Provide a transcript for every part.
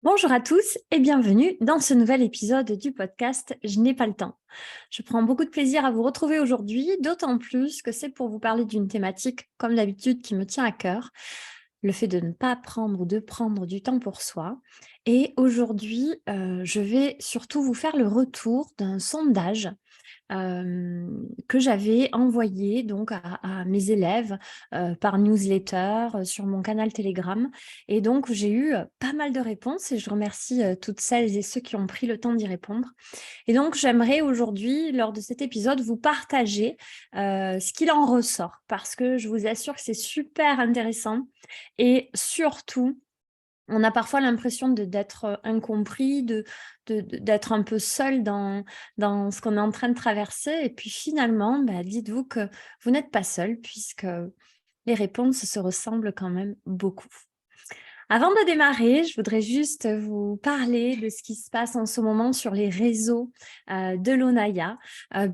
Bonjour à tous et bienvenue dans ce nouvel épisode du podcast Je n'ai pas le temps. Je prends beaucoup de plaisir à vous retrouver aujourd'hui, d'autant plus que c'est pour vous parler d'une thématique, comme d'habitude, qui me tient à cœur, le fait de ne pas prendre ou de prendre du temps pour soi. Et aujourd'hui, je vais surtout vous faire le retour d'un sondage que j'avais envoyé donc à mes élèves par newsletter sur mon canal Telegram. Et donc, j'ai eu pas mal de réponses et je remercie toutes celles et ceux qui ont pris le temps d'y répondre. Et donc, j'aimerais aujourd'hui, lors de cet épisode, vous partager ce qu'il en ressort parce que je vous assure que c'est super intéressant et surtout, on a parfois l'impression d'être incompris, d'être un peu seul dans ce qu'on est en train de traverser. Et puis finalement, dites-vous que vous n'êtes pas seul puisque les réponses se ressemblent quand même beaucoup. Avant de démarrer, je voudrais juste vous parler de ce qui se passe en ce moment sur les réseaux de l'Onaya,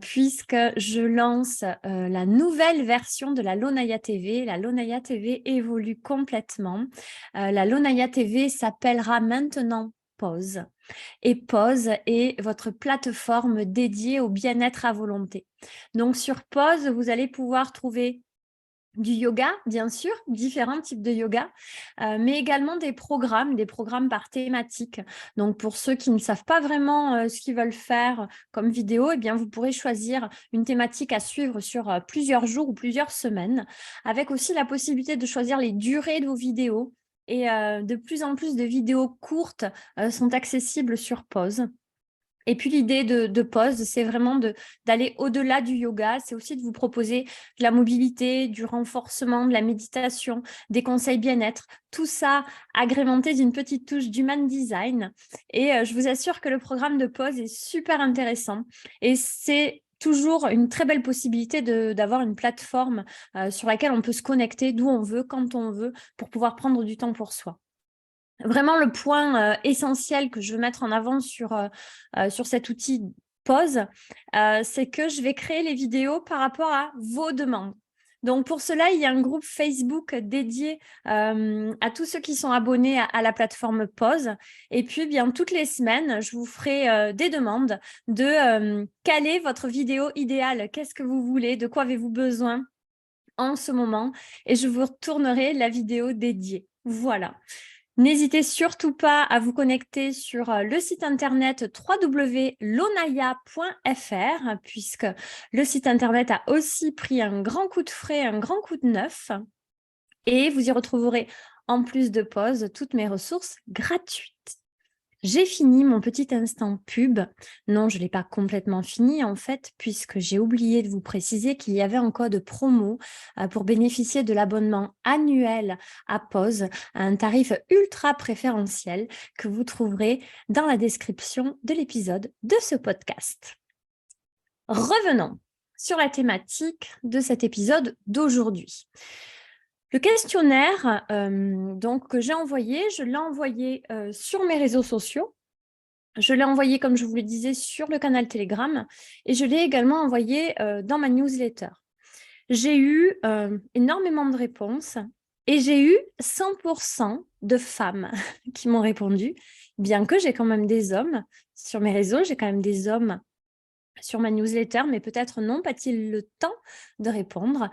puisque je lance la nouvelle version de la Lonaya TV. La Lonaya TV évolue complètement. La Lonaya TV s'appellera maintenant Pause. Et Pause est votre plateforme dédiée au bien-être à volonté. Donc sur Pause, vous allez pouvoir trouver du yoga, bien sûr, différents types de yoga, mais également des programmes par thématique. Donc, pour ceux qui ne savent pas vraiment ce qu'ils veulent faire comme vidéo, eh bien, vous pourrez choisir une thématique à suivre sur plusieurs jours ou plusieurs semaines, avec aussi la possibilité de choisir les durées de vos vidéos. Et de plus en plus de vidéos courtes sont accessibles sur Pause. Et puis l'idée de Pause, c'est vraiment d'aller au-delà du yoga, c'est aussi de vous proposer de la mobilité, du renforcement, de la méditation, des conseils bien-être, tout ça agrémenté d'une petite touche d'human design. Et je vous assure que le programme de Pause est super intéressant et c'est toujours une très belle possibilité d'avoir une plateforme sur laquelle on peut se connecter d'où on veut, quand on veut, pour pouvoir prendre du temps pour soi. Vraiment, le point essentiel que je veux mettre en avant sur cet outil Pause, c'est que je vais créer les vidéos par rapport à vos demandes. Donc, pour cela, il y a un groupe Facebook dédié à tous ceux qui sont abonnés à la plateforme Pause. Et puis, bien, toutes les semaines, je vous ferai des demandes de caler votre vidéo idéale. Qu'est-ce que vous voulez? De quoi avez-vous besoin en ce moment? Et je vous retournerai la vidéo dédiée. Voilà. N'hésitez surtout pas à vous connecter sur le site internet www.lonaya.fr puisque le site internet a aussi pris un grand coup de frais, un grand coup de neuf. Et vous y retrouverez, en plus de Pause, toutes mes ressources gratuites. J'ai fini mon petit instant pub. Non, je ne l'ai pas complètement fini en fait, puisque j'ai oublié de vous préciser qu'il y avait un code promo pour bénéficier de l'abonnement annuel à Pause, à un tarif ultra préférentiel que vous trouverez dans la description de l'épisode de ce podcast. Revenons sur la thématique de cet épisode d'aujourd'hui. Le questionnaire donc, que j'ai envoyé, je l'ai envoyé sur mes réseaux sociaux. Je l'ai envoyé, comme je vous le disais, sur le canal Telegram et je l'ai également envoyé dans ma newsletter. J'ai eu énormément de réponses et j'ai eu 100% de femmes qui m'ont répondu, bien que j'ai quand même des hommes sur mes réseaux, j'ai quand même des hommes sur ma newsletter, mais peut-être n'ont pas-ils le temps de répondre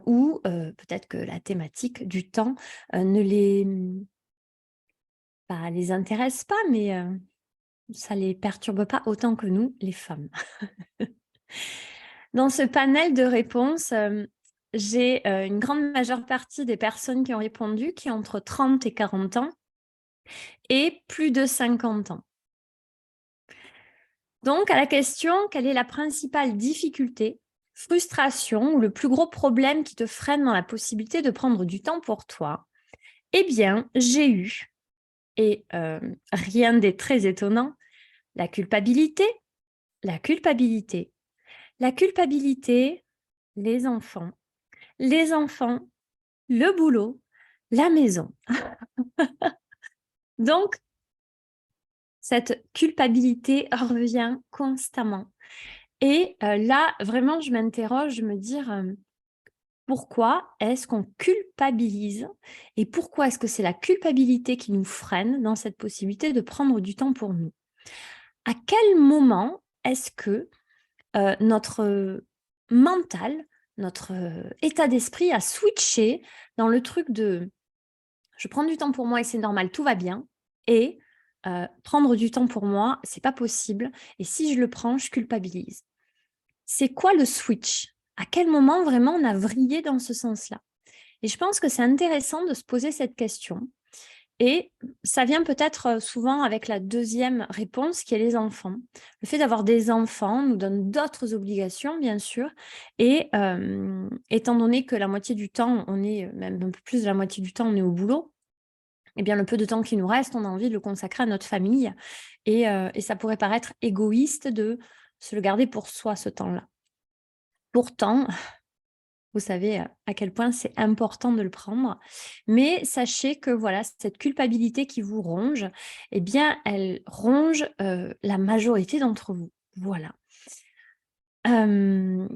ou peut-être que la thématique du temps ne les intéresse pas, mais ça ne les perturbe pas autant que nous, les femmes. Dans ce panel de réponses, j'ai une grande majeure partie des personnes qui ont répondu qui ont entre 30 et 40 ans et plus de 50 ans. Donc, à la question, quelle est la principale difficulté, frustration ou le plus gros problème qui te freine dans la possibilité de prendre du temps pour toi? Eh bien, j'ai eu, et rien n'est très étonnant, la culpabilité, la culpabilité, la culpabilité, les enfants, le boulot, la maison. Donc, cette culpabilité revient constamment. Et là, vraiment, je m'interroge, je me dis, Pourquoi est-ce qu'on culpabilise et pourquoi est-ce que c'est la culpabilité qui nous freine dans cette possibilité de prendre du temps pour nous? À quel moment est-ce que notre mental, notre état d'esprit a switché dans le truc de je prends du temps pour moi et c'est normal, tout va bien, et prendre du temps pour moi, c'est pas possible, et si je le prends, je culpabilise. C'est quoi le switch? À quel moment vraiment on a vrillé dans ce sens-là? Et je pense que c'est intéressant de se poser cette question. Et ça vient peut-être souvent avec la deuxième réponse qui est les enfants. Le fait d'avoir des enfants nous donne d'autres obligations, bien sûr. Et étant donné que la moitié du temps, on est, même un peu plus de la moitié du temps, on est au boulot, eh bien, le peu de temps qui nous reste, on a envie de le consacrer à notre famille. Et ça pourrait paraître égoïste de se le garder pour soi, ce temps-là. Pourtant, vous savez à quel point c'est important de le prendre. Mais sachez que voilà, cette culpabilité qui vous ronge, eh bien, elle ronge la majorité d'entre vous. Voilà. Il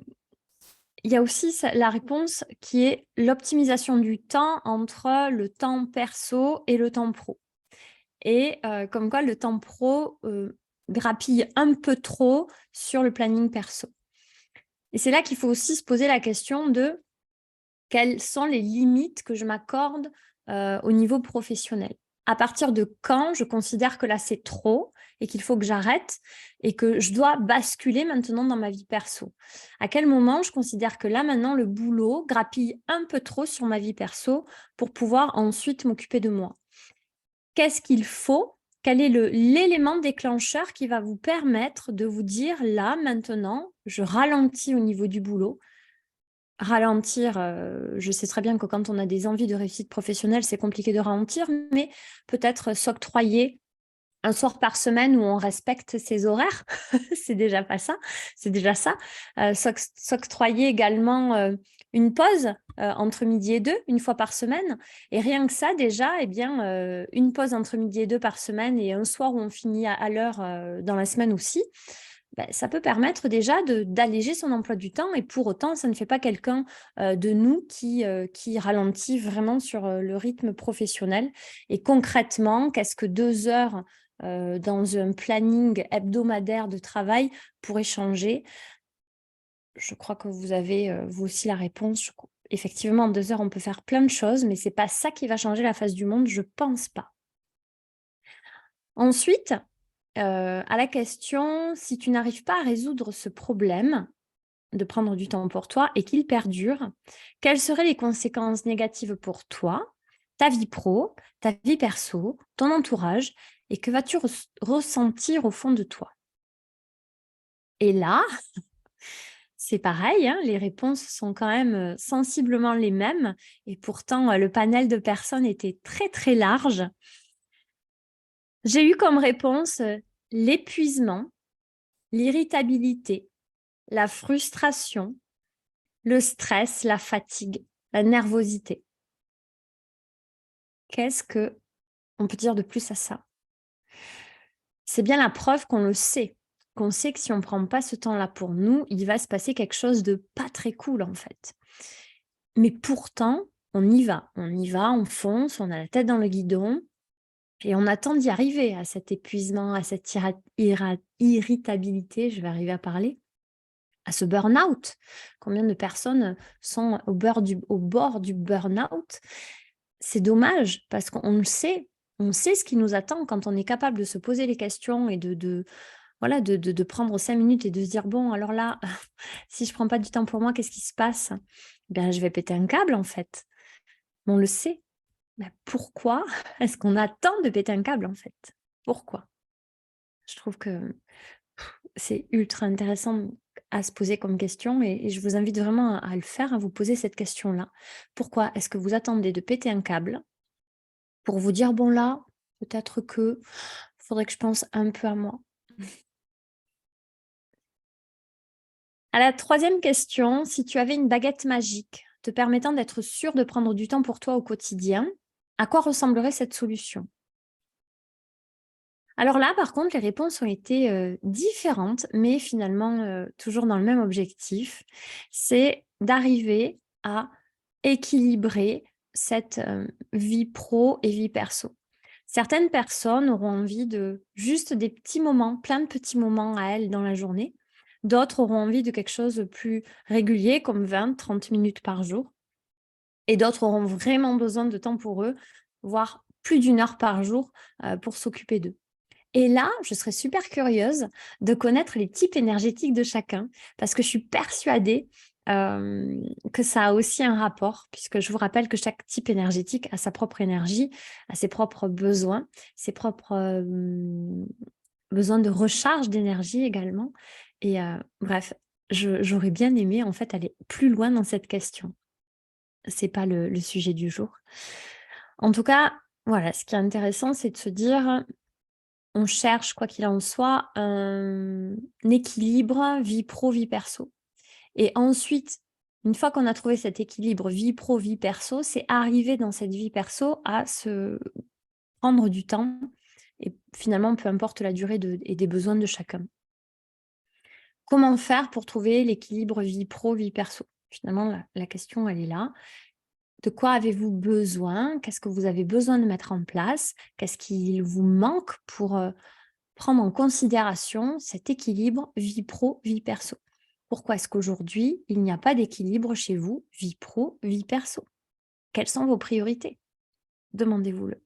y a aussi la réponse qui est l'optimisation du temps entre le temps perso et le temps pro. Et comme quoi le temps pro grappille un peu trop sur le planning perso. Et c'est là qu'il faut aussi se poser la question de quelles sont les limites que je m'accorde au niveau professionnel. À partir de quand je considère que là c'est trop et qu'il faut que j'arrête et que je dois basculer maintenant dans ma vie perso. À quel moment je considère que là maintenant le boulot grappille un peu trop sur ma vie perso pour pouvoir ensuite m'occuper de moi. Qu'est-ce qu'il faut? Quel est l'élément déclencheur qui va vous permettre de vous dire là maintenant, je ralentis au niveau du boulot. Ralentir, je sais très bien que quand on a des envies de réussite professionnelle, c'est compliqué de ralentir, mais peut-être s'octroyer un soir par semaine où on respecte ses horaires, c'est déjà pas ça, c'est déjà ça. S'octroyer également une pause entre midi et deux, une fois par semaine. Et rien que ça, déjà, eh bien, une pause entre midi et deux par semaine et un soir où on finit à l'heure dans la semaine aussi, ça peut permettre déjà d'alléger son emploi du temps, et pour autant, ça ne fait pas quelqu'un de nous qui ralentit vraiment sur le rythme professionnel. Et concrètement, qu'est-ce que 2 heures dans un planning hebdomadaire de travail pourrait changer? Je crois que vous avez vous aussi la réponse. Effectivement, en 2 heures, on peut faire plein de choses, mais c'est pas ça qui va changer la face du monde, je pense pas. Ensuite, à la question, si tu n'arrives pas à résoudre ce problème de prendre du temps pour toi et qu'il perdure, quelles seraient les conséquences négatives pour toi, ta vie pro, ta vie perso, ton entourage, et que vas-tu ressentir au fond de toi? Et là, c'est pareil, hein, les réponses sont quand même sensiblement les mêmes, et pourtant le panel de personnes était très très large. J'ai eu comme réponse l'épuisement, l'irritabilité, la frustration, le stress, la fatigue, la nervosité. Qu'est-ce qu'on peut dire de plus à ça? C'est bien la preuve qu'on sait que si on ne prend pas ce temps-là pour nous, il va se passer quelque chose de pas très cool en fait. Mais pourtant, on y va, on fonce, on a la tête dans le guidon et on attend d'y arriver à cet épuisement, à cette irritabilité, je vais arriver à parler, à ce burn-out. Combien de personnes sont au bord du burn-out? C'est dommage parce qu'on le sait, on sait ce qui nous attend quand on est capable de se poser les questions et voilà, de prendre 5 minutes et de se dire: «Bon alors là, si je prends pas du temps pour moi, qu'est-ce qui se passe? Ben, je vais péter un câble en fait». Mais on le sait. Mais pourquoi est-ce qu'on attend de péter un câble en fait? Pourquoi? Je trouve que c'est ultra intéressant à se poser comme question, et je vous invite vraiment à le faire, à vous poser cette question-là. Pourquoi est-ce que vous attendez de péter un câble pour vous dire: «Bon là, peut-être que faudrait que je pense un peu à moi»? À la troisième question, si tu avais une baguette magique te permettant d'être sûr de prendre du temps pour toi au quotidien, à quoi ressemblerait cette solution? Alors là, par contre, les réponses ont été différentes, mais finalement toujours dans le même objectif. C'est d'arriver à équilibrer cette vie pro et vie perso. Certaines personnes auront envie de juste des petits moments, plein de petits moments à elles dans la journée. D'autres auront envie de quelque chose de plus régulier, comme 20-30 minutes par jour. Et d'autres auront vraiment besoin de temps pour eux, voire plus d'une heure par jour pour s'occuper d'eux. Et là, je serais super curieuse de connaître les types énergétiques de chacun, parce que je suis persuadée que ça a aussi un rapport, puisque je vous rappelle que chaque type énergétique a sa propre énergie, a ses propres besoins, ses propres besoins de recharge d'énergie également. Et bref, j'aurais bien aimé en fait aller plus loin dans cette question. C'est pas le sujet du jour. En tout cas, voilà, ce qui est intéressant, c'est de se dire, on cherche, quoi qu'il en soit, un équilibre vie pro, vie perso. Et ensuite, une fois qu'on a trouvé cet équilibre vie pro, vie perso, c'est arriver dans cette vie perso à se prendre du temps et finalement, peu importe la durée et des besoins de chacun. Comment faire pour trouver l'équilibre vie pro, vie perso? Finalement, la question, elle est là. De quoi avez-vous besoin? Qu'est-ce que vous avez besoin de mettre en place? Qu'est-ce qu'il vous manque pour prendre en considération cet équilibre vie pro, vie perso? Pourquoi est-ce qu'aujourd'hui, il n'y a pas d'équilibre chez vous, vie pro, vie perso? Quelles sont vos priorités? Demandez-vous-le.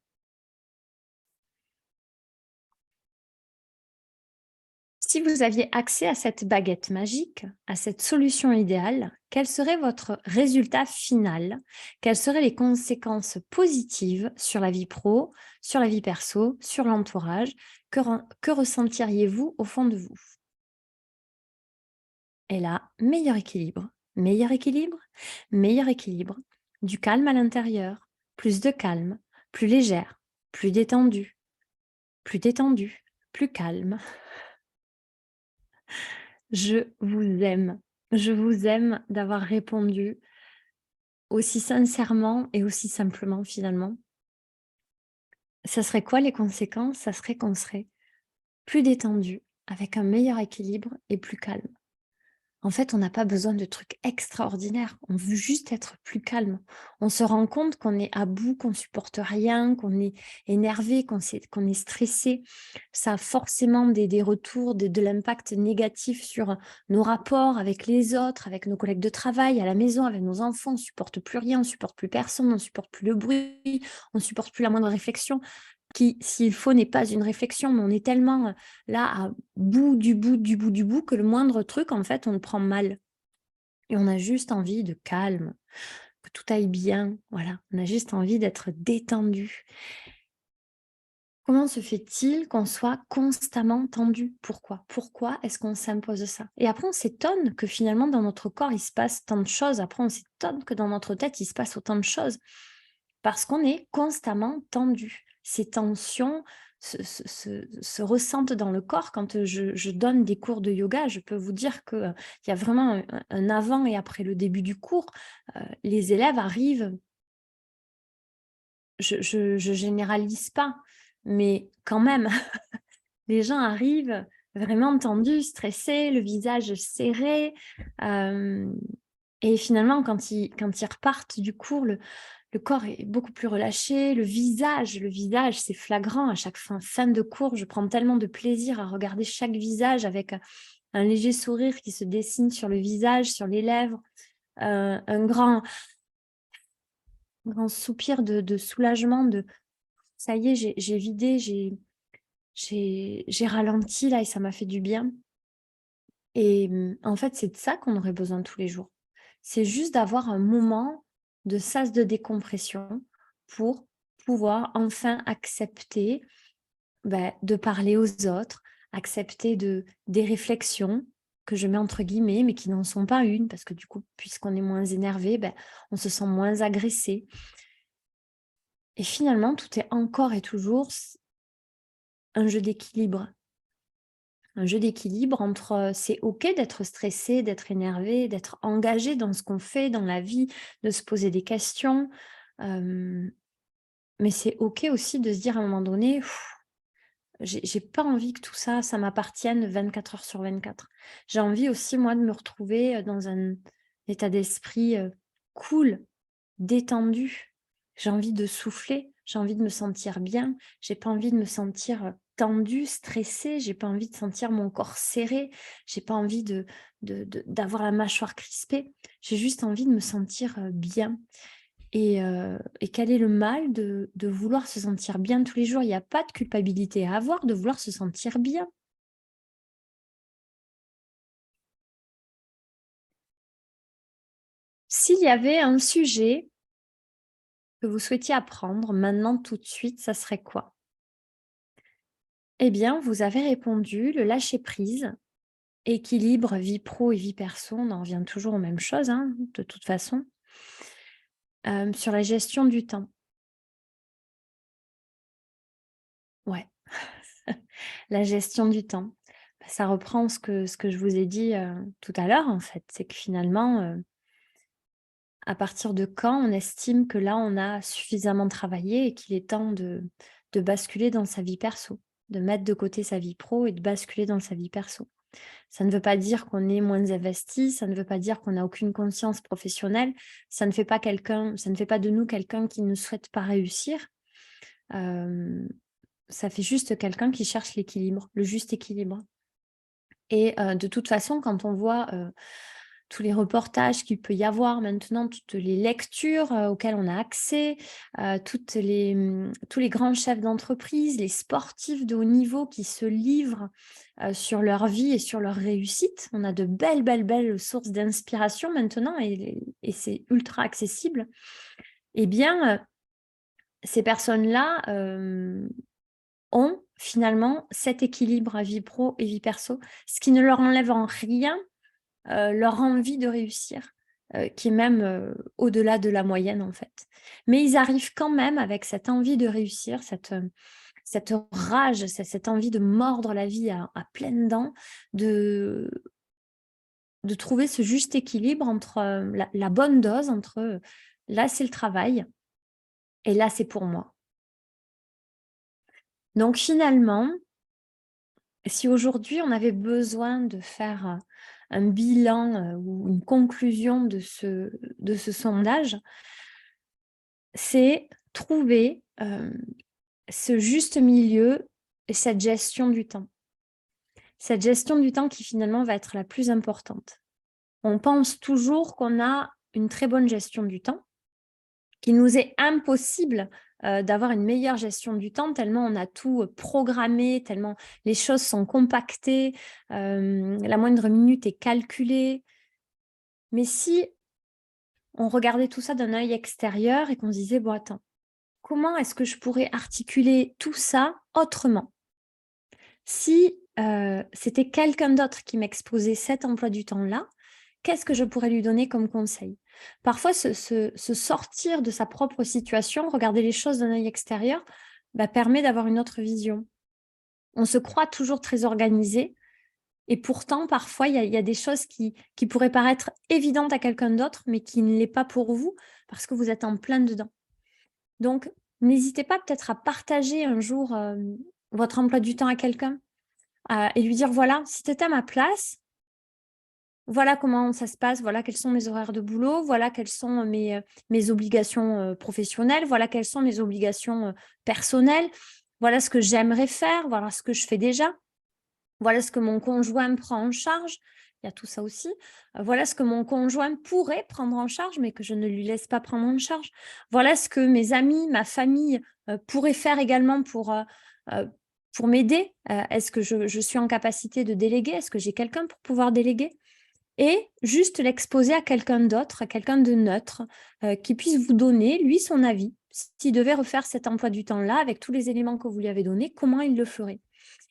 Si vous aviez accès à cette baguette magique, à cette solution idéale, quel serait votre résultat final? Quelles seraient les conséquences positives sur la vie pro, sur la vie perso, sur l'entourage? Que ressentiriez-vous au fond de vous? Et là, meilleur équilibre, meilleur équilibre. Du calme à l'intérieur, plus de calme, plus légère, plus détendu, plus calme. Je vous aime. Je vous aime d'avoir répondu aussi sincèrement et aussi simplement finalement. Ça serait quoi les conséquences? Ça serait qu'on serait plus détendu, avec un meilleur équilibre et plus calme. En fait, on n'a pas besoin de trucs extraordinaires. On veut juste être plus calme. On se rend compte qu'on est à bout, qu'on supporte rien, qu'on est énervé, qu'on est stressé. Ça a forcément des retours, de l'impact négatif sur nos rapports avec les autres, avec nos collègues de travail, à la maison, avec nos enfants. On ne supporte plus rien, on ne supporte plus personne, on ne supporte plus le bruit, on ne supporte plus la moindre réflexion qui, s'il faut, n'est pas une réflexion, mais on est tellement là à bout du bout du bout du bout que le moindre truc, en fait, on le prend mal. Et on a juste envie de calme, que tout aille bien. Voilà, on a juste envie d'être détendu. Comment se fait-il qu'on soit constamment tendu? Pourquoi? Pourquoi est-ce qu'on s'impose ça? Et après, on s'étonne que finalement, dans notre corps, il se passe tant de choses. Après, on s'étonne que dans notre tête, il se passe autant de choses. Parce qu'on est constamment tendu. Ces tensions se ressentent dans le corps. Quand je donne des cours de yoga, je peux vous dire qu'il y a vraiment un avant et après le début du cours. Les élèves arrivent, je généralise pas, mais quand même, les gens arrivent vraiment tendus, stressés, le visage serré. Et finalement, quand ils repartent du cours, le corps est beaucoup plus relâché, le visage, c'est flagrant. À chaque fin de cours, je prends tellement de plaisir à regarder chaque visage avec un léger sourire qui se dessine sur le visage, sur les lèvres, un grand soupir de soulagement, de ça y est, j'ai vidé, j'ai ralenti là et ça m'a fait du bien. Et en fait, c'est de ça qu'on aurait besoin tous les jours. C'est juste d'avoir un moment de sas de décompression pour pouvoir enfin accepter de parler aux autres, accepter des réflexions que je mets entre guillemets, mais qui n'en sont pas une, parce que du coup, puisqu'on est moins énervé, on se sent moins agressé. Et finalement, tout est encore et toujours un jeu d'équilibre. Un jeu d'équilibre entre c'est OK d'être stressé, d'être énervé, d'être engagé dans ce qu'on fait, dans la vie, de se poser des questions. Mais c'est OK aussi de se dire à un moment donné, j'ai pas envie que tout ça, ça m'appartienne 24 heures sur 24. J'ai envie aussi, moi, de me retrouver dans un état d'esprit cool, détendue. J'ai envie de souffler, j'ai envie de me sentir bien, j'ai pas envie de me sentir tendue, stressée, j'ai pas envie de sentir mon corps serré, j'ai pas envie d'avoir la mâchoire crispée, j'ai juste envie de me sentir bien. Et quel est le mal de vouloir se sentir bien tous les jours? Il n'y a pas de culpabilité à avoir de vouloir se sentir bien. S'il y avait un sujet que vous souhaitiez apprendre maintenant tout de suite, ça serait quoi? Eh bien, vous avez répondu le lâcher prise, équilibre vie pro et vie perso, on en revient toujours aux mêmes choses, hein, de toute façon, sur la gestion du temps. Ouais, la gestion du temps. Bah, ça reprend ce que je vous ai dit, tout à l'heure, en fait. C'est que finalement, à partir de quand on estime que là, on a suffisamment travaillé et qu'il est temps de basculer dans sa vie perso, de mettre de côté sa vie pro et de basculer dans sa vie perso. Ça ne veut pas dire qu'on est moins investi, ça ne veut pas dire qu'on n'a aucune conscience professionnelle, ça ne fait pas de nous quelqu'un qui ne souhaite pas réussir. Hem, Ça fait juste quelqu'un qui cherche l'équilibre, le juste équilibre. Et de toute façon, quand on voit, tous les reportages qu'il peut y avoir maintenant, toutes les lectures, auxquelles on a accès, tous les grands chefs d'entreprise, les sportifs de haut niveau qui se livrent, sur leur vie et sur leur réussite. On a de belles, belles, belles sources d'inspiration maintenant et c'est ultra accessible. Eh bien, ces personnes-là, ont finalement cet équilibre à vie pro et vie perso, ce qui ne leur enlève en rien leur envie de réussir, qui est même, au-delà de la moyenne, en fait. Mais ils arrivent quand même avec cette envie de réussir, cette rage, cette envie de mordre la vie à pleines dents, de de trouver ce juste équilibre entre, la bonne dose entre, là, c'est le travail et là, c'est pour moi. Donc finalement, si aujourd'hui on avait besoin de faire, un bilan, ou une conclusion de ce sondage, c'est trouver, ce juste milieu et cette gestion du temps. Cette gestion du temps qui finalement va être la plus importante. On pense toujours qu'on a une très bonne gestion du temps, qu'il nous est impossible, d'avoir une meilleure gestion du temps tellement on a tout, programmé, tellement les choses sont compactées, la moindre minute est calculée. Mais si on regardait tout ça d'un œil extérieur et qu'on se disait: «Bon attends, comment est-ce que je pourrais articuler tout ça autrement? Si, c'était quelqu'un d'autre qui m'exposait cet emploi du temps-là, qu'est-ce que je pourrais lui donner comme conseil?» Parfois se sortir de sa propre situation, regarder les choses d'un œil extérieur, bah, permet d'avoir une autre vision. On se croit toujours très organisé et pourtant parfois il y a des choses qui pourraient paraître évidentes à quelqu'un d'autre, mais qui ne l'est pas pour vous, parce que vous êtes en plein dedans. Donc n'hésitez pas peut-être à partager un jour, votre emploi du temps à quelqu'un. Et lui dire: «Voilà, si tu étais à ma place, voilà comment ça se passe, voilà quels sont mes horaires de boulot, voilà quelles sont mes obligations, professionnelles, voilà quelles sont mes obligations, personnelles, voilà ce que j'aimerais faire, voilà ce que je fais déjà, voilà ce que mon conjoint prend en charge». Il y a tout ça aussi. Voilà ce que mon conjoint pourrait prendre en charge, mais que je ne lui laisse pas prendre en charge. Voilà ce que mes amis, ma famille, pourraient faire également heu, pour m'aider. Est-ce que je suis en capacité de déléguer? Est-ce que j'ai quelqu'un pour pouvoir déléguer? Et juste l'exposer à quelqu'un d'autre, à quelqu'un de neutre, qui puisse vous donner, lui, son avis. S'il devait refaire cet emploi du temps-là, avec tous les éléments que vous lui avez donnés, comment il le ferait?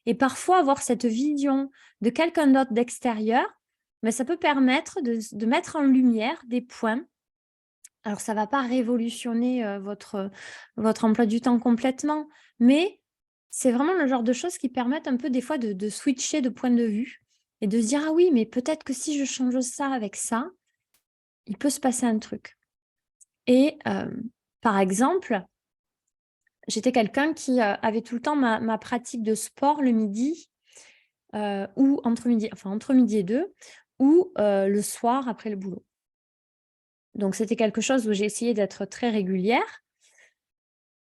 Et parfois, avoir cette vision de quelqu'un d'autre d'extérieur, mais ça peut permettre de mettre en lumière des points. Alors, ça va pas révolutionner, votre emploi du temps complètement, mais c'est vraiment le genre de choses qui permettent un peu des fois de switcher de point de vue et de se dire: «Ah oui, mais peut-être que si je change ça avec ça, il peut se passer un truc». Et par exemple, j'étais quelqu'un qui, avait tout le temps ma pratique de sport le midi, ou entre midi et 2 ou le soir après le boulot. Donc, c'était quelque chose où j'ai essayé d'être très régulière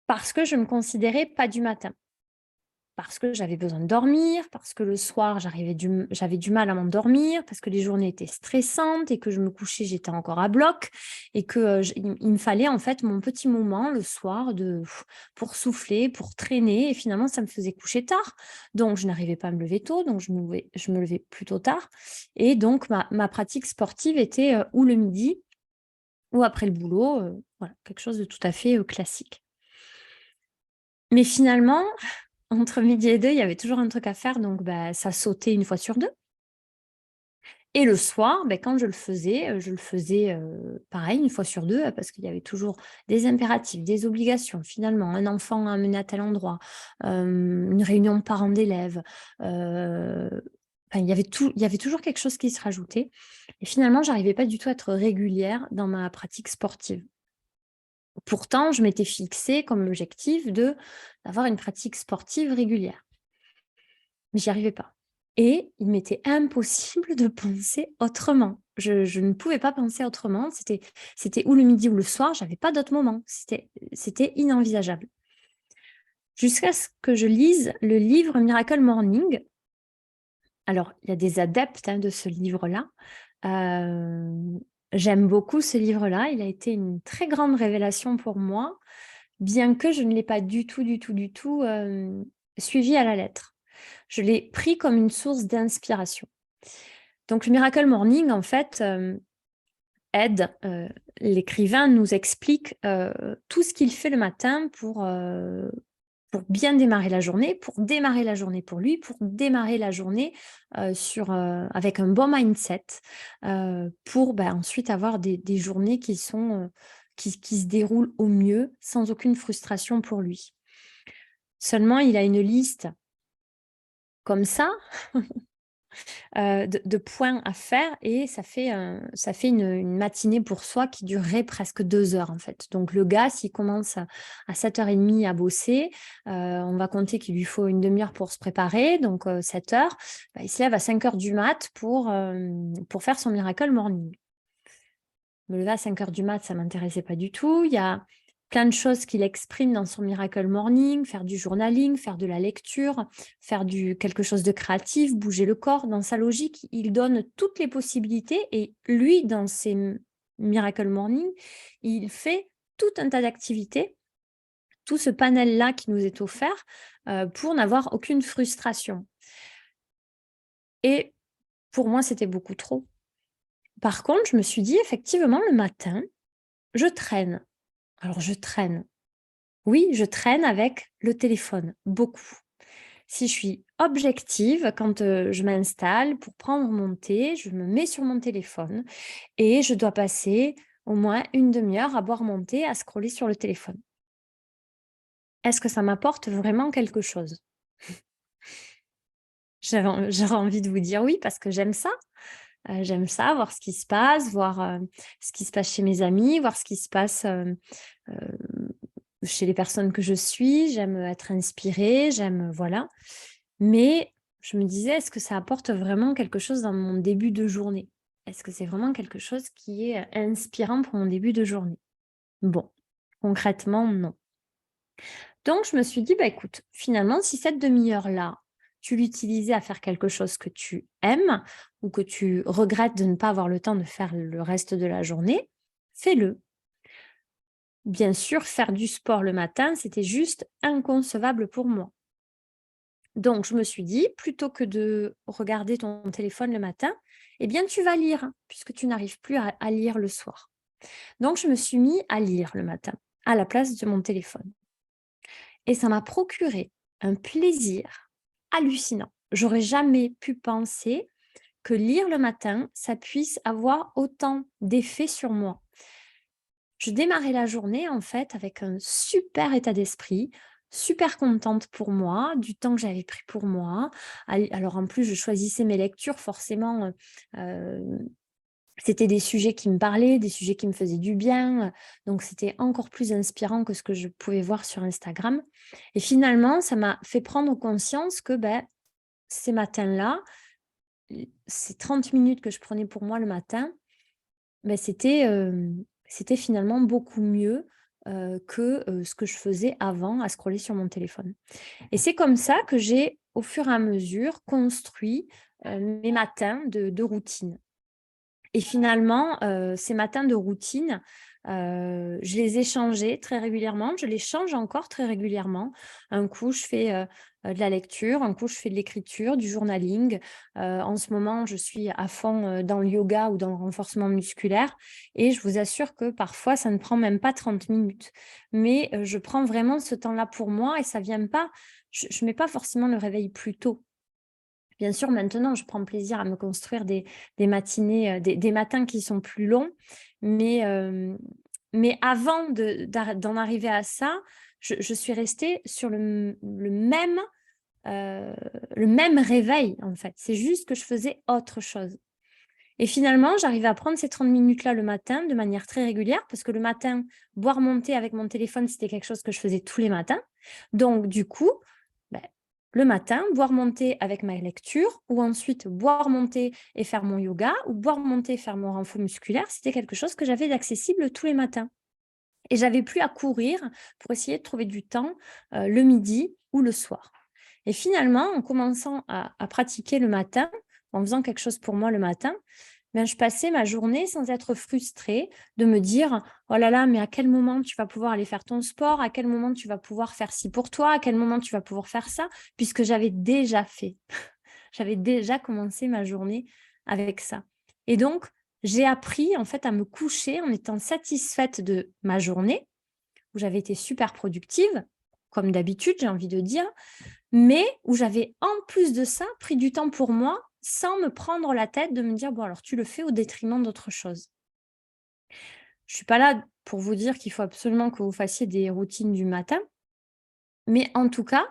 parce que je me considérais pas du matin. Parce que j'avais besoin de dormir, parce que le soir, j'avais du mal à m'endormir, parce que les journées étaient stressantes et que je me couchais, j'étais encore à bloc et que, il me fallait en fait mon petit moment le soir pour souffler, pour traîner et finalement ça me faisait coucher tard. Donc je n'arrivais pas à me lever tôt, donc je me levais plutôt tard et donc ma pratique sportive était, ou le midi ou après le boulot, voilà, quelque chose de tout à fait, classique. Mais finalement, entre midi et deux, il y avait toujours un truc à faire, donc bah, ça sautait une fois sur 2. Et le soir, quand je le faisais, pareil une fois sur 2, parce qu'il y avait toujours des impératifs, des obligations finalement, un enfant à amener à tel endroit, une réunion de parents d'élèves, enfin il y avait toujours quelque chose qui se rajoutait et finalement j'arrivais pas du tout à être régulière dans ma pratique sportive. Pourtant, je m'étais fixée comme objectif d'avoir une pratique sportive régulière. Mais j'y arrivais pas et il m'était impossible de penser autrement. Je ne pouvais pas penser autrement. C'était ou le midi ou le soir, j'avais pas d'autre moment. C'était inenvisageable. Jusqu'à ce que je lise le livre Miracle Morning. Alors, il y a des adeptes, hein, de ce livre-là. J'aime beaucoup ce livre-là. Il a été une très grande révélation pour moi, bien que je ne l'ai pas du tout, du tout, du tout, suivi à la lettre. Je l'ai pris comme une source d'inspiration. Donc le Miracle Morning, en fait, aide, l'écrivain nous explique, tout ce qu'il fait le matin pour bien démarrer la journée, pour démarrer la journée pour lui, pour démarrer la journée, avec un bon mindset, pour, ensuite avoir des journées qui sont, qui se déroulent au mieux, sans aucune frustration pour lui. Seulement, il a une liste comme ça, de points à faire et ça fait une matinée pour soi qui durerait presque 2 heures, en fait. Donc le gars, s'il commence à 7h30 à bosser, on va compter qu'il lui faut une demi heure pour se préparer, donc 7 heures, il se lève à 5 heures du mat pour faire son miracle morning. Me lever à 5 heures du mat, ça m'intéressait pas du tout. Il y a plein de choses qu'il exprime dans son Miracle Morning, faire du journaling, faire de la lecture, faire quelque chose de créatif, bouger le corps. Dans sa logique, il donne toutes les possibilités et lui, dans ses Miracle Morning, il fait tout un tas d'activités, tout ce panel-là qui nous est offert, pour n'avoir aucune frustration. Et pour moi, c'était beaucoup trop. Par contre, je me suis dit, effectivement, le matin, je traîne. Alors je traîne. Oui, je traîne avec le téléphone, beaucoup. Si je suis objective, quand, je m'installe pour prendre mon thé, je me mets sur mon téléphone et je dois passer au moins une demi heure à boire mon thé, à scroller sur le téléphone. Est-ce que ça m'apporte vraiment quelque chose? J'aurais envie de vous dire oui parce que j'aime ça, voir ce qui se passe, voir, ce qui se passe chez mes amis, voir ce qui se passe, chez les personnes que je suis, j'aime être inspirée, j'aime voilà. Mais je me disais: «Est-ce que ça apporte vraiment quelque chose dans mon début de journée? Est-ce que c'est vraiment quelque chose qui est, inspirant pour mon début de journée?» Bon, concrètement, non. Donc je me suis dit: «Bah, écoute, finalement, si cette demi heure-là, tu l'utilisais à faire quelque chose que tu aimes ou que tu regrettes de ne pas avoir le temps de faire le reste de la journée, fais-le». Bien sûr, faire du sport le matin, c'était juste inconcevable pour moi. Donc je me suis dit: «Plutôt que de regarder ton téléphone le matin, eh bien tu vas lire, hein, puisque tu n'arrives plus à lire le soir». Donc je me suis mis à lire le matin, à la place de mon téléphone et ça m'a procuré un plaisir hallucinant. J'aurais jamais pu penser que lire le matin, ça puisse avoir autant d'effet sur moi. Je démarrais la journée en fait avec un super état d'esprit, super contente pour moi, du temps que j'avais pris pour moi. Alors en plus, je choisissais mes lectures forcément, c'était des sujets qui me parlaient, des sujets qui me faisaient du bien, donc c'était encore plus inspirant que ce que je pouvais voir sur Instagram et finalement, ça m'a fait prendre conscience que, ces matins-là, ces 30 minutes que je prenais pour moi le matin, c'était finalement beaucoup mieux que ce que je faisais avant à scroller sur mon téléphone. Et c'est comme ça que j'ai, au fur et à mesure, construit mes matins de routine. Et finalement, ces matins de routine, je les ai changés très régulièrement. Je les change encore très régulièrement. Un coup, je fais, de la lecture, un coup, je fais de l'écriture, du journaling. En ce moment, je suis à fond, dans le yoga ou dans le renforcement musculaire et je vous assure que parfois, ça ne prend même pas 30 minutes. Mais, je prends vraiment ce temps-là pour moi et ça vient pas je mets pas forcément le réveil plus tôt. Bien sûr, maintenant, je prends plaisir à me construire des matinées, des matins qui sont plus longs, mais, mais avant d'en arriver à ça, je suis restée sur le même réveil, en fait. C'est juste que je faisais autre chose. Et finalement, j'arrivais à prendre ces 30 minutes-là le matin de manière très régulière, parce que le matin, boire mon thé avec mon téléphone, c'était quelque chose que je faisais tous les matins. Donc, du coup, ben, le matin, boire mon thé avec ma lecture, ou ensuite boire mon thé et faire mon yoga, ou boire mon thé et faire mon renfort musculaire, c'était quelque chose que j'avais d'accessible tous les matins. Et j'avais plus à courir pour essayer de trouver du temps le midi ou le soir. Et finalement, en commençant à pratiquer le matin, en faisant quelque chose pour moi le matin, ben, je passais ma journée sans être frustrée de me dire: «Oh là là, mais à quel moment tu vas pouvoir aller faire ton sport? À quel moment tu vas pouvoir faire ci pour toi? À quel moment tu vas pouvoir faire ça?» puisque j'avais déjà fait. J'avais déjà commencé ma journée avec ça. Et donc, j'ai appris en fait à me coucher en étant satisfaite de ma journée, où j'avais été super productive, comme d'habitude, j'ai envie de dire, mais où j'avais en plus de ça pris du temps pour moi sans me prendre la tête de me dire: «Bon alors tu le fais au détriment d'autre chose». Je suis pas là pour vous dire qu'il faut absolument que vous fassiez des routines du matin, mais en tout cas,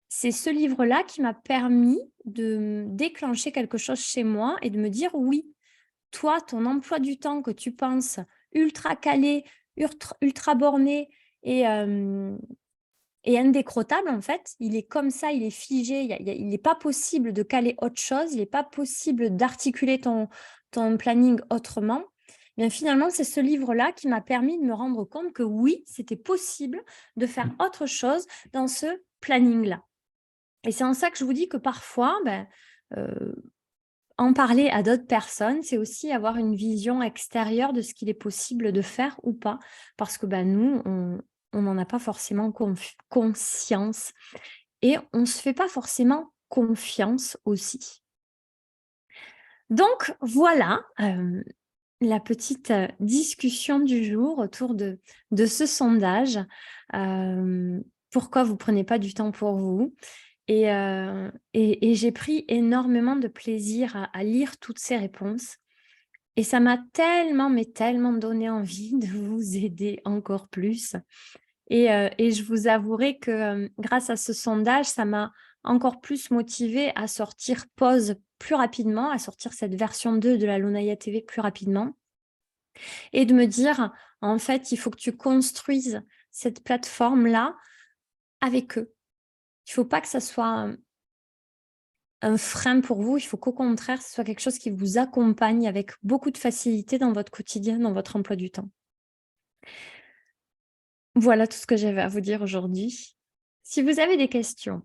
c'est ce livre-là qui m'a permis de déclencher quelque chose chez moi et de me dire: «Oui, toi, ton emploi du temps que tu penses ultra calé, ultra borné et indécrottable, en fait, il est comme ça, il est figé, il n'est pas possible de caler autre chose, il n'est pas possible d'articuler ton planning autrement». Bien, finalement, c'est ce livre-là qui m'a permis de me rendre compte que oui, c'était possible de faire autre chose dans ce planning-là. Et c'est en ça que je vous dis que parfois, heu, en parler à d'autres personnes, c'est aussi avoir une vision extérieure de ce qu'il est possible de faire ou pas. Parce que, nous, on n'en a pas forcément conscience et on ne se fait pas forcément confiance aussi. Donc voilà, la petite, discussion du jour autour de ce sondage. Pourquoi vous prenez pas du temps pour vous? Et j'ai pris énormément de plaisir à lire toutes ces réponses et ça m'a tellement, mais tellement donné envie de vous aider encore plus et je vous avouerai que, grâce à ce sondage, ça m'a encore plus motivée à sortir Pause plus rapidement, à sortir cette version 2 de la Lunaya TV plus rapidement et de me dire: «En fait, il faut que tu construises cette plateforme-là avec eux». Il faut pas que ça soit un frein pour vous, il faut qu'au contraire, ce soit quelque chose qui vous accompagne avec beaucoup de facilité dans votre quotidien, dans votre emploi du temps. Voilà tout ce que j'avais à vous dire aujourd'hui. Si vous avez des questions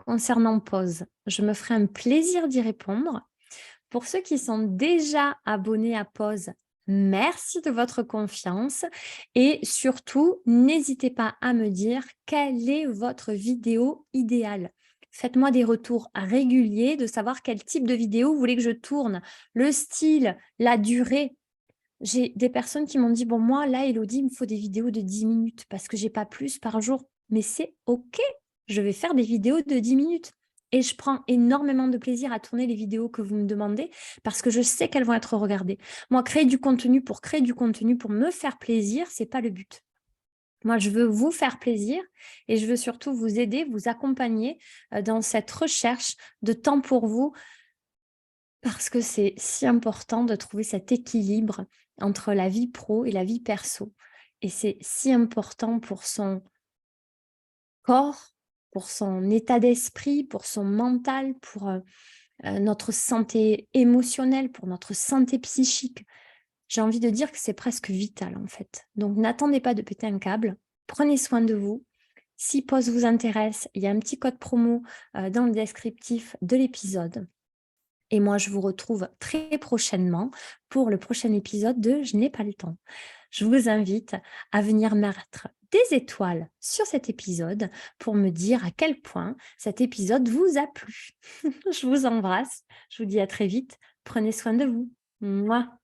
concernant Pause, je me ferai un plaisir d'y répondre. Pour ceux qui sont déjà abonnés à Pause, merci de votre confiance et surtout, n'hésitez pas à me dire quelle est votre vidéo idéale. Faites-moi des retours réguliers de savoir quel type de vidéo vous voulez que je tourne, le style, la durée. J'ai des personnes qui m'ont dit: «Bon moi là Élodie, il me faut des vidéos de 10 minutes parce que j'ai pas plus par jour». Mais c'est OK, je vais faire des vidéos de 10 minutes et je prends énormément de plaisir à tourner les vidéos que vous me demandez parce que je sais qu'elles vont être regardées. Moi, créer du contenu pour créer du contenu, pour me faire plaisir, c'est pas le but. Moi, je veux vous faire plaisir et je veux surtout vous aider, vous accompagner, dans cette recherche de temps pour vous parce que c'est si important de trouver cet équilibre entre la vie pro et la vie perso. Et c'est si important pour son corps, pour son état d'esprit, pour son mental, pour notre santé émotionnelle, pour notre santé psychique. j'ai envie de dire que c'est presque vital en fait. Donc n'attendez pas de péter un câble, prenez soin de vous. Si Pause vous intéresse, il y a un petit code promo dans le descriptif de l'épisode. Et moi, je vous retrouve très prochainement pour le prochain épisode de Je n'ai pas le temps. Je vous invite à venir mettre des étoiles sur cet épisode pour me dire à quel point cet épisode vous a plu. Je vous embrasse. Je vous dis à très vite. Prenez soin de vous. Mouah.